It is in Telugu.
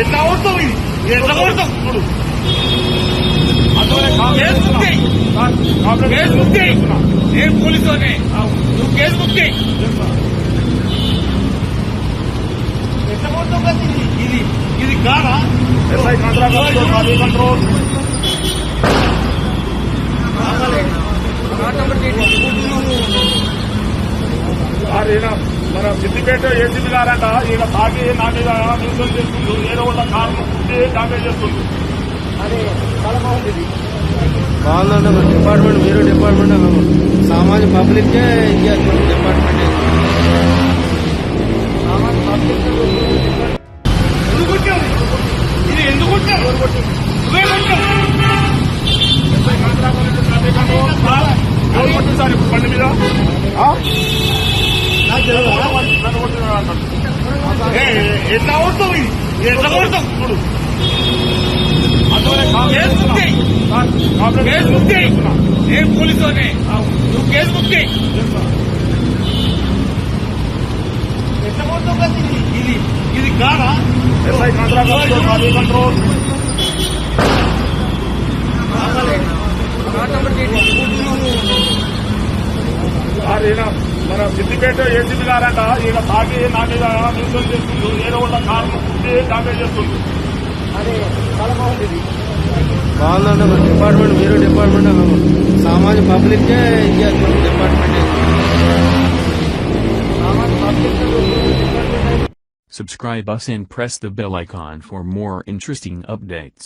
ఎట్లా కొడతావు ఇది ఎట్లా కొడతావు చూడు కేసు బుక్ చేయి నేను పోలీసునే నువ్వు కేసు బుక్ చేయి ఎట్లా కొడతావు కదా ఇది ఇది కాదా కంట్రోల్ మన సిద్దిపేట ఏసీబీ గారంట ఈయన తాగి నా మీద నిరసన చేస్తుండ్రు ఏదో ఒక కారణం ఉంటే డామేజ్ చేస్తుండ్రు అది చాలా బాగుంది బాగుందండి మన డిపార్ట్మెంట్ మీరు డిపార్ట్మెంట్ సామాన్య పబ్లిక్కే ఇవ్వాలి మన డిపార్ట్మెంట్ ఎందుకు కొట్టావు ఇది ఎందుకు కొట్టావు నువ్వే కొట్టావు సార్ బండి మీద ఎట్లా కొడతావు ఇది ఎట్లా కొడతావు చూడు కేసు బుక్ చేయి కేసు బుక్ చేయి నేను పోలీసునే నువ్వు కేసు బుక్ చేయి ఎట్లా కొడతావు కదా ఇది ఇది కాదా కంట్రోల్ మన సిద్దిపేట ఏసీబీ గారంట ఈయన తాగి నా మీద నిరసన చేస్తుండ్రు ఏదో ఒక కారణం ఉంటే డామేజ్ చేస్తుండ్రు అది చాలా బాగుంది బాగుందండి మన డిపార్ట్మెంట్ మీరు డిపార్ట్మెంట్ సామాన్య పబ్లిక్కే ఇవ్వాలి మన department Subscribe us and press the bell icon for more interesting updates.